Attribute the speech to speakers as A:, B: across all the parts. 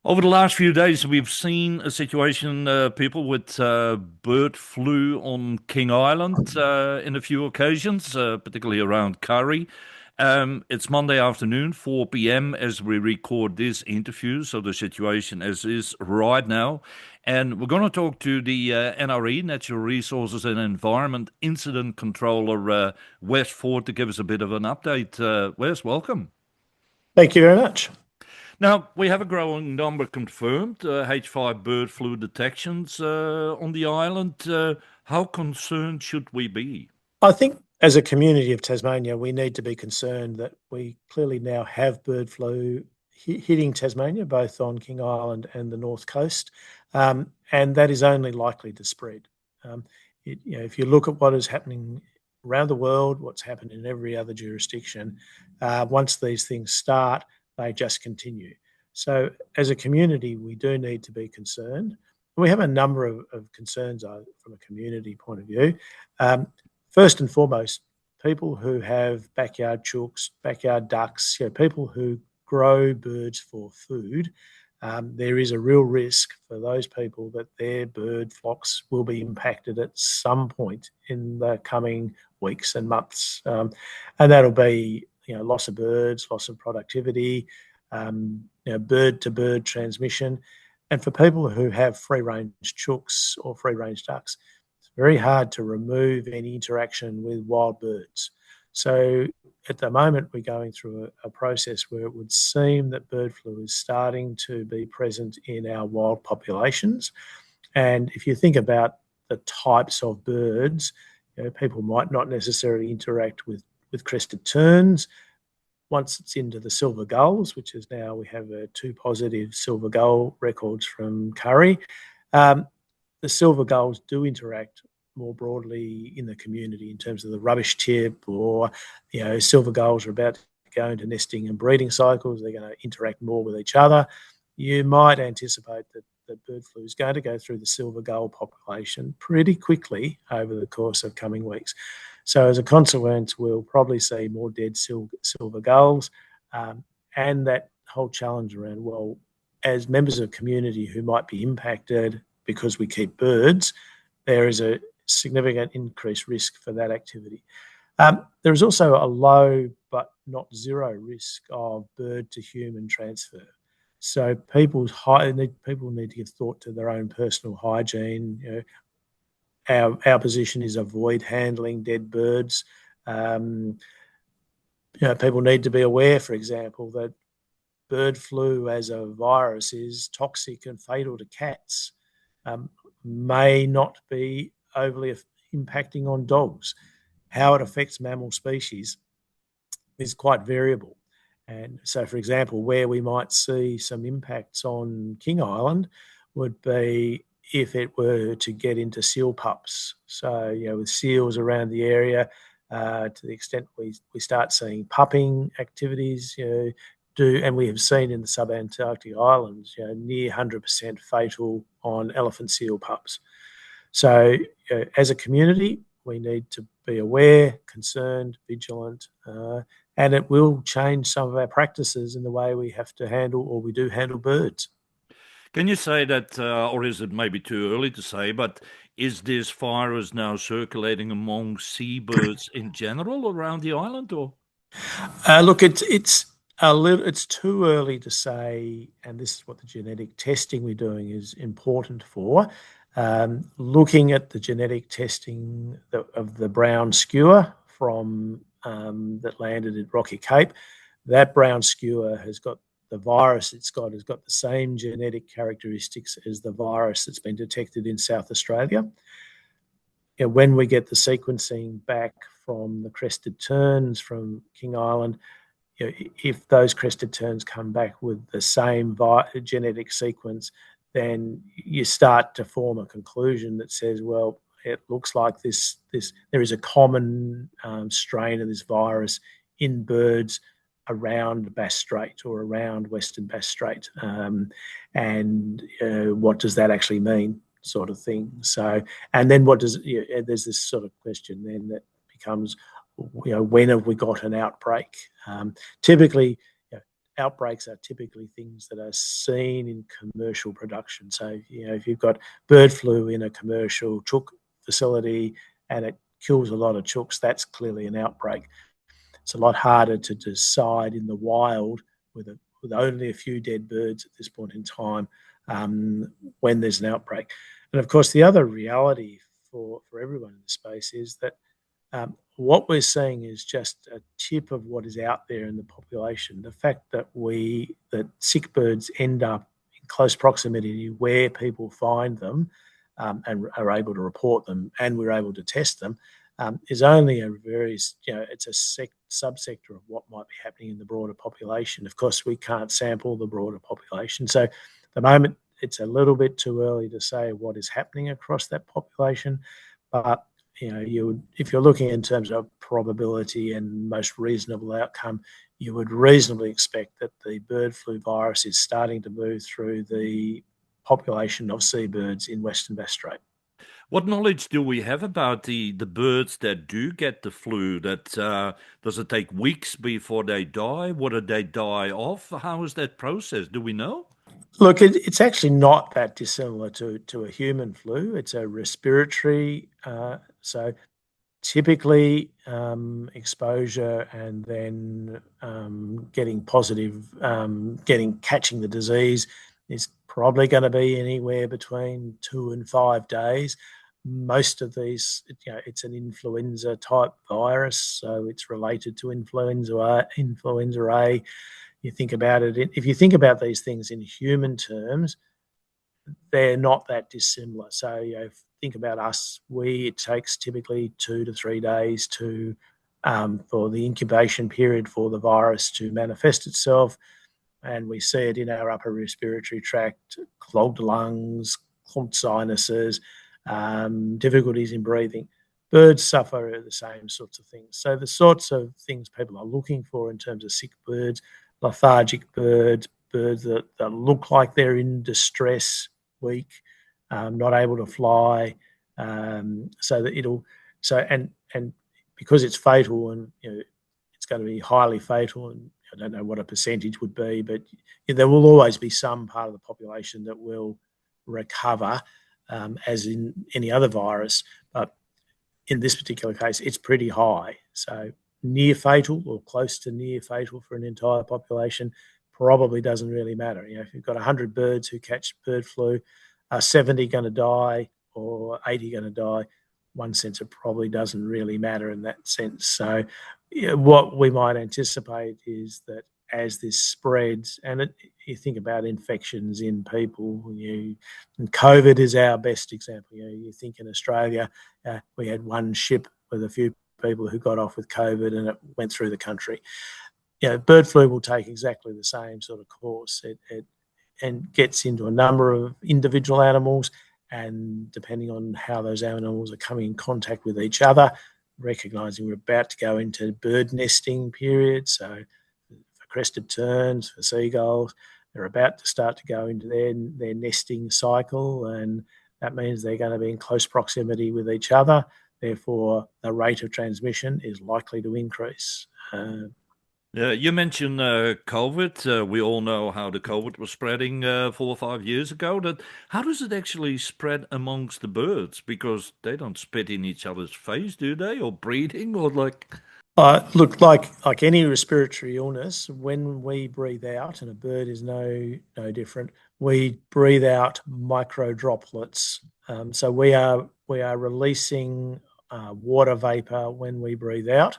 A: Over the last few days, we've seen a situation, people with bird flu on King Island in a few occasions, particularly around Curry. It's Monday afternoon, 4 p.m., as we record this interview, so the situation as is right now. And we're going to talk to the NRE, Natural Resources and Environment Incident Controller, Wes Ford, to give us a bit of an update. Wes, welcome.
B: Thank you very much.
A: Now, we have a growing number confirmed H5 bird flu detections on the island. How concerned should we be?
B: I think as a community of Tasmania, we need to be concerned that we clearly now have bird flu hitting Tasmania, both on King Island and the North Coast, and that is only likely to spread. If you look at what is happening around the world, what's happened in every other jurisdiction, once these things start, they just continue. So as a community, we do need to be concerned. We have a number of concerns from a community point of view. First and foremost, people who have backyard chooks, backyard ducks, people who grow birds for food, there is a real risk for those people that their bird flocks will be impacted at some point in the coming weeks and months. And that'll be loss of birds, loss of productivity, bird-to-bird transmission. And for people who have free-range chooks or free-range ducks, it's very hard to remove any interaction with wild birds. So at the moment, we're going through a process where it would seem that bird flu is starting to be present in our wild populations. And if you think about the types of birds, people might not necessarily interact with crested terns. Once it's into the silver gulls, which is now we have two positive silver gull records from Curry, the silver gulls do interact more broadly in the community in terms of the rubbish tip, or silver gulls are about to go into nesting and breeding cycles. They're going to interact more with each other. You might anticipate that bird flu is going to go through the silver gull population pretty quickly over the course of coming weeks. So as a consequence, we'll probably see more dead silver gulls, and that whole challenge around, well, as members of community who might be impacted because we keep birds, there is a significant increased risk for that activity. There is also a low but not zero risk of bird to human transfer. So people need to give thought to their own personal hygiene. Our position is avoid handling dead birds. People need to be aware, for example, that bird flu as a virus is toxic and fatal to cats. May not be overly impacting on dogs. How it affects mammal species is quite variable. And so, for example, where we might see some impacts on King Island would be if it were to get into seal pups. So, with seals around the area, to the extent we start seeing pupping activities, and we have seen in the subantarctic islands, near 100% fatal on elephant seal pups. So, as a community, we need to be aware, concerned, vigilant, and it will change some of our practices in the way we have to handle, or we do handle, birds.
A: Can you say that, or is it maybe too early to say, but is this virus now circulating among seabirds in general around the island, or?
B: Look, it's too early to say, and this is what the genetic testing we're doing is important for. Looking at the genetic testing of the brown skua from that landed at Rocky Cape, that brown skua has got the virus it's got has got the same genetic characteristics as the virus that's been detected in South Australia. When we get the sequencing back from the crested terns from King Island, if those crested terns come back with the same genetic sequence, then you start to form a conclusion that says, well, it looks like there is a common strain of this virus in birds around Bass Strait or around Western Bass Strait, and what does that actually mean, sort of thing. So, and then there's this sort of question then that becomes, when have we got an outbreak? Typically, outbreaks are typically things that are seen in commercial production. So, if you've got bird flu in a commercial chook facility and it kills a lot of chooks, that's clearly an outbreak. It's a lot harder to decide in the wild with only a few dead birds at this point in time when there's an outbreak. And of course, the other reality for everyone in the space is that what we're seeing is just a tip of what is out there in the population. The fact that sick birds end up in close proximity where people find them and are able to report them, and we're able to test them, is only a very, it's a subsector of what might be happening in the broader population. Of course, we can't sample the broader population. So at the moment, it's a little bit too early to say what is happening across that population. But if you're looking in terms of probability and most reasonable outcome, you would reasonably expect that the bird flu virus is starting to move through the population of seabirds in Western Bass Strait.
A: What knowledge do we have about the birds that do get the flu? Does it take weeks before they die? What do they die of? How is that process? Do we know?
B: Look, it's actually not that dissimilar to a human flu. It's a respiratory, so typically exposure and then getting positive, catching the disease is probably going to be anywhere between 2 and 5 days. Most of these, it's an influenza type virus, so it's related to influenza A. You think about it, if you think about these things in human terms, they're not that dissimilar. So, think about us. It takes typically 2 to 3 days for the incubation period for the virus to manifest itself, and we see it in our upper respiratory tract, clogged lungs, clumped sinuses, difficulties in breathing. Birds suffer the same sorts of things. So the sorts of things people are looking for in terms of sick birds, lethargic birds, birds that look like they're in distress, weak, not able to fly, so that and because it's fatal and it's going to be highly fatal, and I don't know what a percentage would be, but there will always be some part of the population that will recover, as in any other virus, but in this particular case, it's pretty high. So near fatal or close to near fatal for an entire population probably doesn't really matter. If you've got 100 birds who catch bird flu, 70 going to die or 80 going to die, one sense it probably doesn't really matter in that sense. So what we might anticipate is that as this spreads, and you think about infections in people, and COVID is our best example. You think in Australia, we had one ship with a few people who got off with COVID and it went through the country. Bird flu will take exactly the same sort of course. It and gets into a number of individual animals, and depending on how those animals are coming in contact with each other, recognising we're about to go into bird nesting period. So for crested terns, for seagulls, they're about to start to go into their nesting cycle, and that means they're going to be in close proximity with each other. Therefore, the rate of transmission is likely to increase.
A: You mentioned COVID. We all know how the COVID was spreading 4 or 5 years ago. How does it actually spread amongst the birds? Because they don't spit in each other's face, do they? Or breathing, or like.
B: Look, like any respiratory illness, when we breathe out, and a bird is no different, we breathe out micro droplets. So we are releasing water vapor when we breathe out,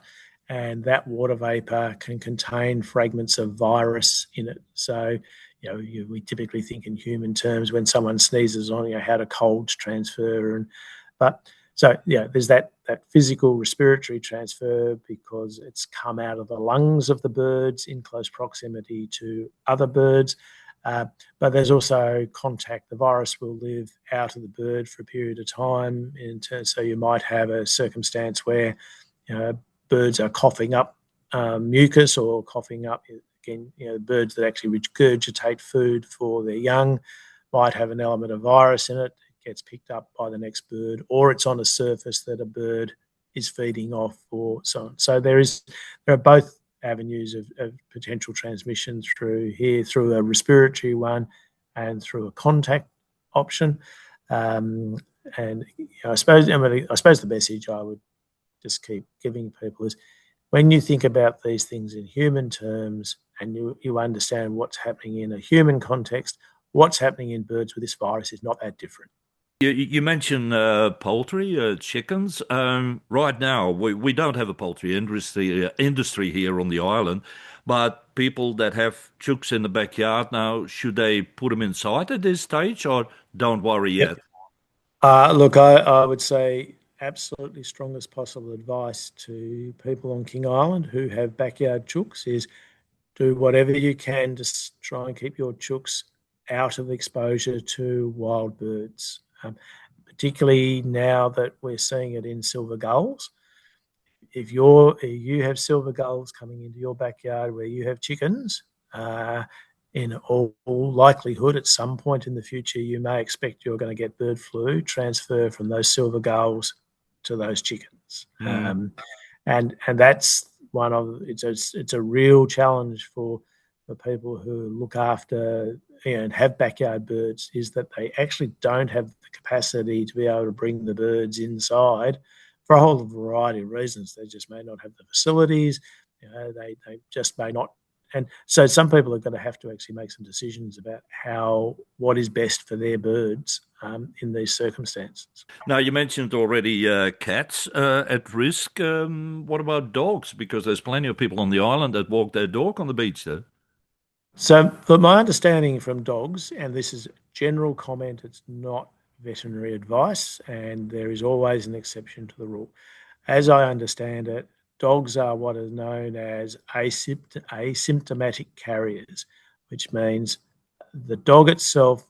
B: and that water vapor can contain fragments of virus in it. So, we typically think in human terms when someone sneezes on, how do colds transfer, there's that physical respiratory transfer because it's come out of the lungs of the birds in close proximity to other birds. But there's also contact. The virus will live out of the bird for a period of time. So you might have a circumstance where birds are coughing up mucus or coughing up, again, birds that actually regurgitate food for their young might have an element of virus in it. It gets picked up by the next bird, or it's on a surface that a bird is feeding off, or so on. So there are both avenues of potential transmission through a respiratory one and through a contact option. And I suppose the message I would just keep giving people is when you think about these things in human terms and you understand what's happening in a human context, what's happening in birds with this virus is not that different.
A: You mentioned poultry, chickens. Right now, we don't have a poultry industry here on the island, but people that have chooks in the backyard now, should they put them inside at this stage, or don't worry
B: Yep.
A: yet?
B: Look, I would say absolutely strongest possible advice to people on King Island who have backyard chooks is do whatever you can to try and keep your chooks out of exposure to wild birds, particularly now that we're seeing it in silver gulls. If you have silver gulls coming into your backyard where you have chickens, in all likelihood, at some point in the future, you may expect you're going to get bird flu transfer from those silver gulls to those chickens.
A: Mm.
B: And that's it's a real challenge for the people who look after and have backyard birds, is that they actually don't have the capacity to be able to bring the birds inside for a whole variety of reasons. They just may not have the facilities. They just may not. And so some people are going to have to actually make some decisions about what is best for their birds in these circumstances.
A: Now, you mentioned already cats at risk. What about dogs? Because there's plenty of people on the island that walk their dog on the beach there.
B: So, but my understanding from dogs, and this is general comment, it's not veterinary advice, and there is always an exception to the rule. As I understand it, dogs are what is known as asymptomatic carriers, which means the dog itself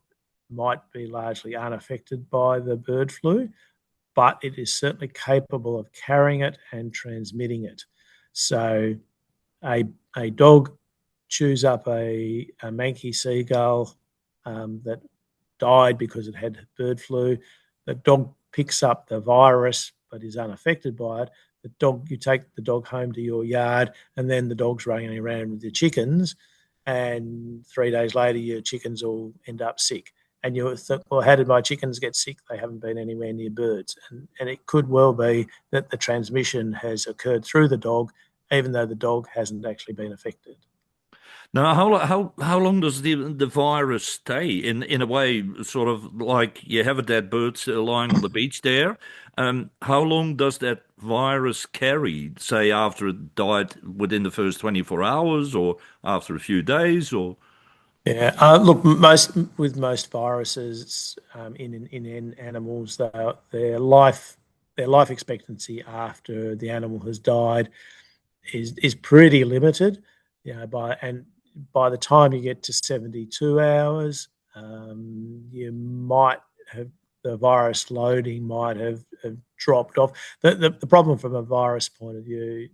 B: might be largely unaffected by the bird flu, but it is certainly capable of carrying it and transmitting it. So a dog chews up a manky seagull that died because it had bird flu. The dog picks up the virus but is unaffected by it. You take the dog home to your yard, and then the dog's running around with your chickens, and 3 days later your chickens all end up sick. And you think, well, how did my chickens get sick? They haven't been anywhere near birds. And it could well be that the transmission has occurred through the dog, even though the dog hasn't actually been affected.
A: Now, how long does the virus stay? In a way, sort of like you have a dead bird still lying on the beach there. How long does that virus carry? Say after it died within the first 24 hours, or after a few days, or
B: Yeah, look, most viruses in animals, their life expectancy after the animal has died is pretty limited. By the time you get to 72 hours, you might have the virus loading might have dropped off. The problem from a virus point of view,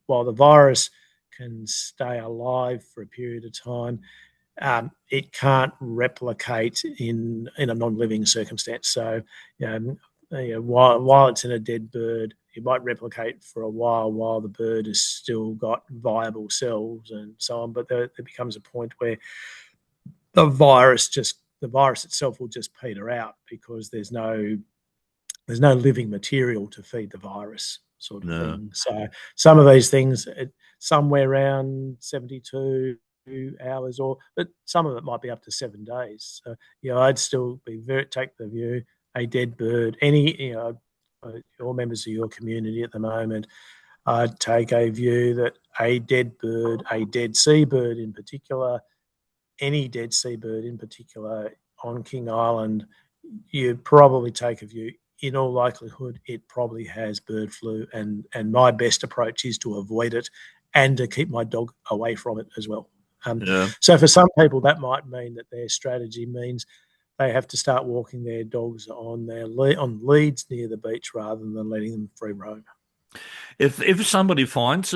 B: while the virus can stay alive for a period of time, it can't replicate in a non-living circumstance. So, while it's in a dead bird, it might replicate for a while the bird has still got viable cells and so on. But there becomes a point where the virus itself will just peter out because there's no living material to feed the virus, sort of
A: no?
B: thing. So some of these things, somewhere around 72 hours, but some of it might be up to 7 days. So, I'd still take the view, a dead bird, all members of your community at the moment, I'd take a view that a dead bird, a dead seabird in particular, any dead seabird in particular on King Island, you probably take a view, in all likelihood, it probably has bird flu, and my best approach is to avoid it and to keep my dog away from it as well.
A: Yeah.
B: So for some people, that might mean that their strategy means they have to start walking their dogs on leads near the beach rather than letting them free roam.
A: If somebody finds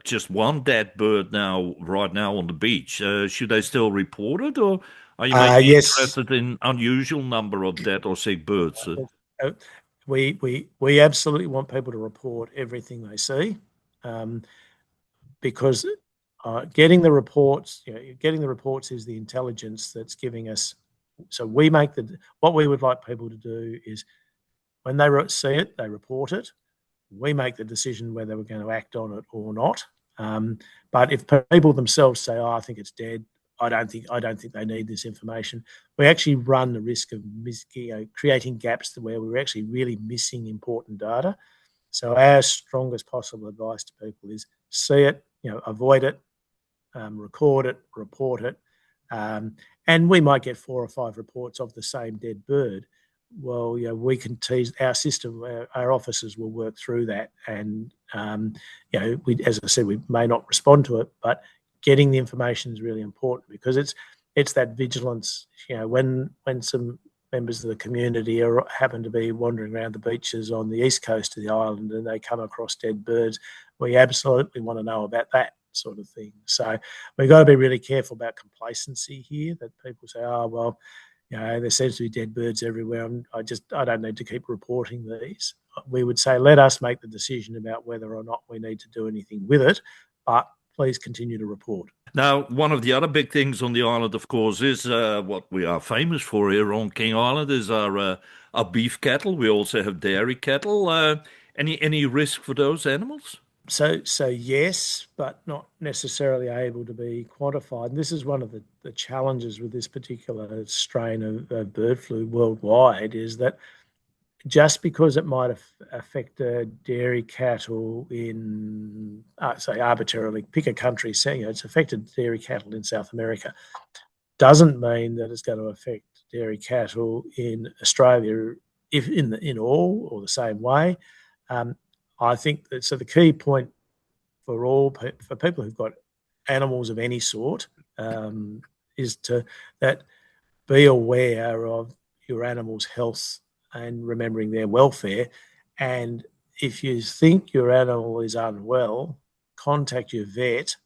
A: just one dead bird right now on the beach, should they still report it, or are you mainly
B: Yes,
A: interested in unusual number of dead or sick birds?
B: uh, we absolutely want people to report everything they see. Um, because getting the reports, getting the reports is the intelligence that's giving us. So we make what we would like people to do is when they see it, they report it. We make the decision whether we're going to act on it or not. But if people themselves say, "Oh, I think it's dead," I don't think they need this information. We actually run the risk of creating gaps where we're actually really missing important data. So our strongest possible advice to people is see it, avoid it, record it, report it, and we might get 4 or 5 reports of the same dead bird. Well, we can tease our system. Our officers will work through that, and as I said, we may not respond to it, but getting the information is really important because it's that vigilance. When some members of the community happen to be wandering around the beaches on the east coast of the island and they come across dead birds, we absolutely want to know about that sort of thing. So we've got to be really careful about complacency here, that people say, "Oh, well, there seems to be dead birds everywhere. I don't need to keep reporting these." We would say, let us make the decision about whether or not we need to do anything with it, but please continue to report.
A: Now, one of the other big things on the island, of course, is what we are famous for here on King Island is our beef cattle. We also have dairy cattle. Any risk for those animals?
B: So yes, but not necessarily able to be quantified. And this is one of the challenges with this particular strain of bird flu worldwide, is that just because it might affect dairy cattle in, say, arbitrarily pick a country, saying it's affected dairy cattle in South America, doesn't mean that it's going to affect dairy cattle in Australia, if in all or the same way. I think that the key point for people who've got animals of any sort is that be aware of your animal's health and remembering their welfare. And if you think your animal is unwell, contact your vet.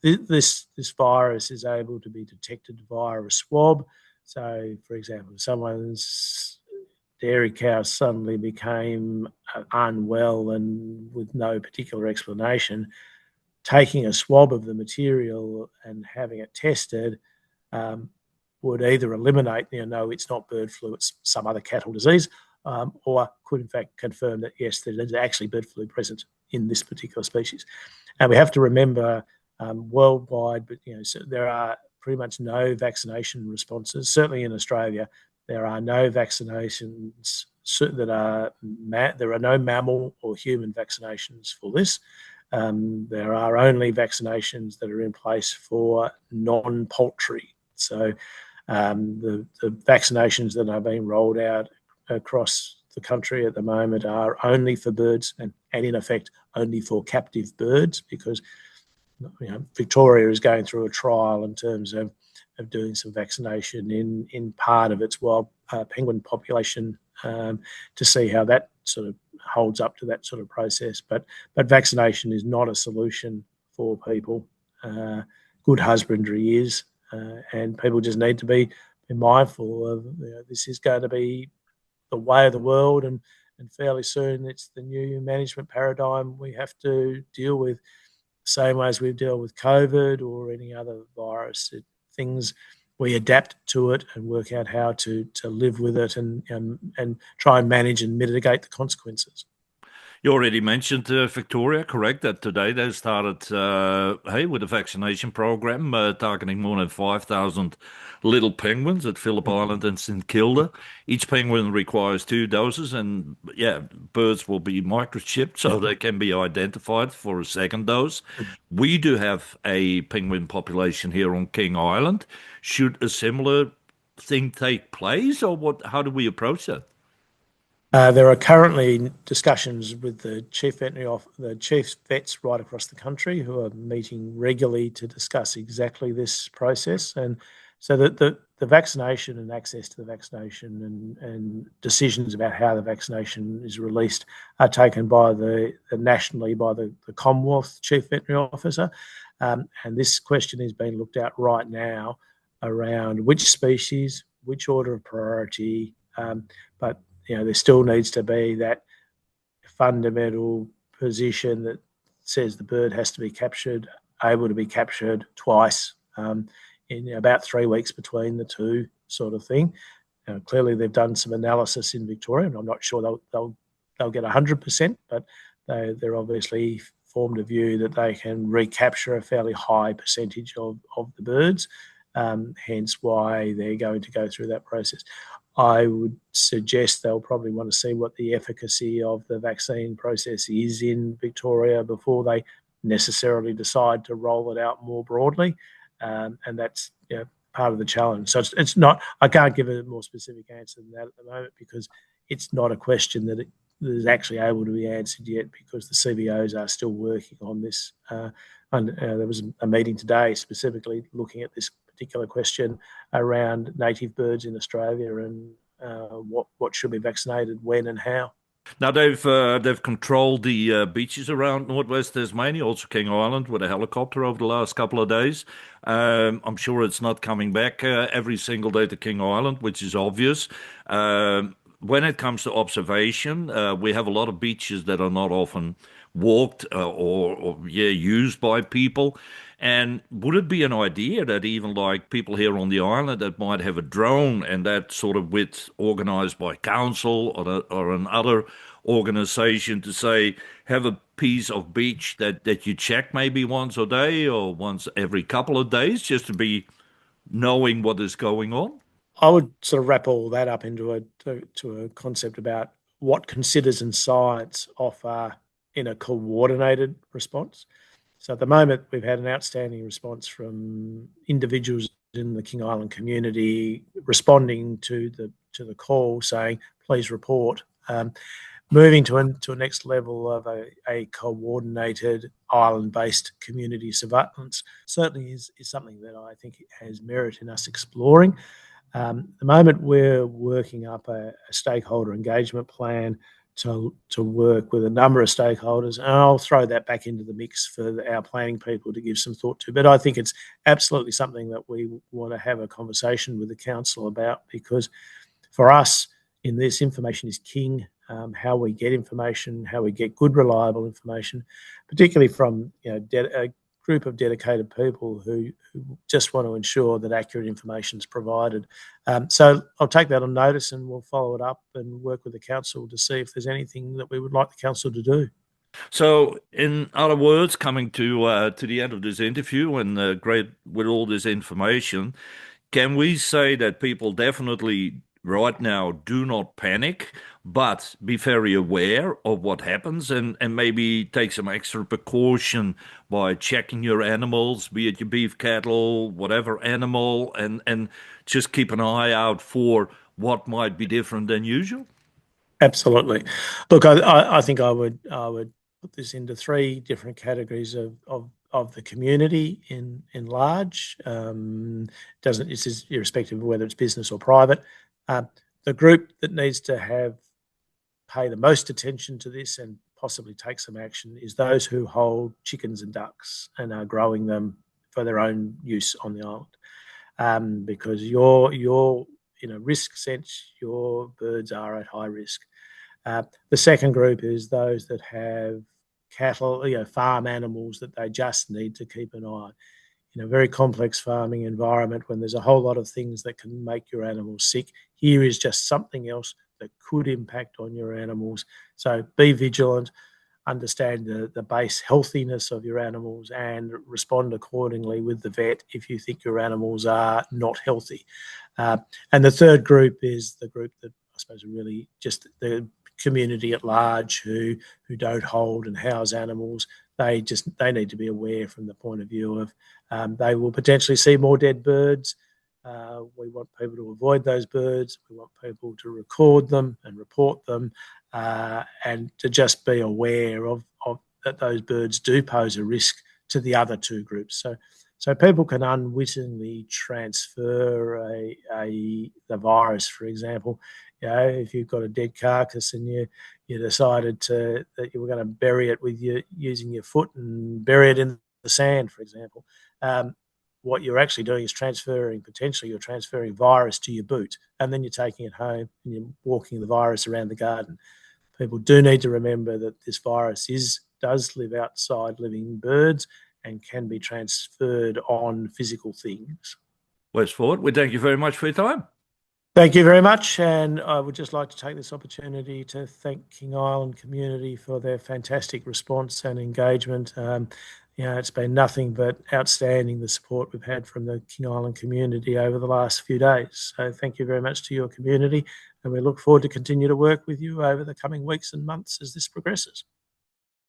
B: This virus is able to be detected via a swab. So, for example, if someone's dairy cow suddenly became unwell and with no particular explanation, taking a swab of the material and having it tested would either eliminate, no, it's not bird flu, it's some other cattle disease, or could in fact confirm that, yes, there is actually bird flu present in this particular species. And we have to remember worldwide, but so there are pretty much no vaccination responses. Certainly in Australia, there are no vaccinations there are no mammal or human vaccinations for this. There are only vaccinations that are in place for non-poultry. So the vaccinations that are being rolled out across the country at the moment are only for birds and in effect only for captive birds, because Victoria is going through a trial in terms of doing some vaccination in part of its wild penguin population to see how that sort of holds up to that sort of process. But vaccination is not a solution for people. Good husbandry is, and people just need to be mindful of this is going to be the way of the world, and fairly soon it's the new management paradigm we have to deal with, the same way as we've dealt with COVID or any other virus. Things we adapt to it and work out how to live with it and try and manage and mitigate the consequences.
A: You already mentioned Victoria, correct? That today they started, with a vaccination program targeting more than 5,000 little penguins at Phillip Island and St Kilda. Each penguin requires 2 doses, and birds will be microchipped so they can be identified for a second dose. We do have a penguin population here on King Island. Should a similar thing take place, or what? How do we approach that?
B: There are currently discussions with the the chief vets right across the country who are meeting regularly to discuss exactly this process, and so that the vaccination and access to the vaccination and decisions about how the vaccination is released are taken by nationally by the Commonwealth Chief Veterinary Officer, and this question is being looked at right now around which species, which order of priority, but there still needs to be that fundamental position that says the bird has to be captured, able to be captured twice in about 3 weeks between the two, sort of thing. Clearly, they've done some analysis in Victoria, and I'm not sure they'll get 100%, but they're obviously formed a view that they can recapture a fairly high percentage of the birds, hence why they're going to go through that process. I would suggest they'll probably want to see what the efficacy of the vaccine process is in Victoria before they necessarily decide to roll it out more broadly. And that's part of the challenge. So it's not, I can't give a more specific answer than that at the moment, because it's not a question that is actually able to be answered yet, because the CBOs are still working on this. There was a meeting today specifically looking at this particular question around native birds in Australia and what should be vaccinated, when and how.
A: Now they've controlled the beaches around northwest Tasmania, also King Island, with a helicopter over the last couple of days. I'm sure it's not coming back every single day to King Island, which is obvious. When it comes to observation, we have a lot of beaches that are not often walked or used by people. And would it be an idea that even like people here on the island that might have a drone and that sort of with organized by council or another organization to say, have a piece of beach that you check maybe once a day or once every couple of days just to be knowing what is going on?
B: I would sort of wrap all that up into a concept about what considers and science offer in a coordinated response. So at the moment, we've had an outstanding response from individuals in the King Island community responding to the call, saying, "Please report." Moving to a next level of a coordinated island-based community surveillance certainly is something that I think has merit in us exploring. At the moment, we're working up a stakeholder engagement plan to work with a number of stakeholders, and I'll throw that back into the mix for our planning people to give some thought to. But I think it's absolutely something that we want to have a conversation with the council about, because for us, in this, information is king. How we get information, how we get good, reliable information, particularly from a group of dedicated people who just want to ensure that accurate information is provided. So I'll take that on notice, and we'll follow it up and work with the council to see if there's anything that we would like the council to do.
A: So, in other words, coming to the end of this interview and great with all this information, can we say that people definitely right now do not panic, but be very aware of what happens and maybe take some extra precaution by checking your animals, be it your beef cattle, whatever animal, and just keep an eye out for what might be different than usual?
B: Absolutely. Look, I think I would put this into three different categories of the community in large. Doesn't This is irrespective of whether it's business or private. Uh, the group that needs to pay the most attention to this and possibly take some action is those who hold chickens and ducks and are growing them for their own use on the island. Because your in a risk sense, your birds are at high risk. The second group is those that have cattle, farm animals that they just need to keep an eye on. In a very complex farming environment, when there's a whole lot of things that can make your animals sick, here is just something else that could impact on your animals. So be vigilant, understand the base healthiness of your animals, and respond accordingly with the vet if you think your animals are not healthy. And the third group is the group that I suppose are really just the community at large who don't hold and house animals. They need to be aware from the point of view of they will potentially see more dead birds. We want people to avoid those birds. We want people to record them and report them, and to just be aware of that those birds do pose a risk to the other two groups. So people can unwittingly transfer the virus, for example. If you've got a dead carcass and you decided that you were going to bury it with using your foot and bury it in the sand, for example, what you're actually doing is you're transferring virus to your boot, and then you're taking it home and you're walking the virus around the garden. People do need to remember that this virus is does live outside living birds and can be transferred on physical things.
A: Wes Ford, we thank you very much for your time.
B: Thank you very much, and I would just like to take this opportunity to thank King Island community for their fantastic response and engagement. It's been nothing but outstanding, the support we've had from the King Island community over the last few days. So thank you very much to your community, and we look forward to continue to work with you over the coming weeks and months as this progresses.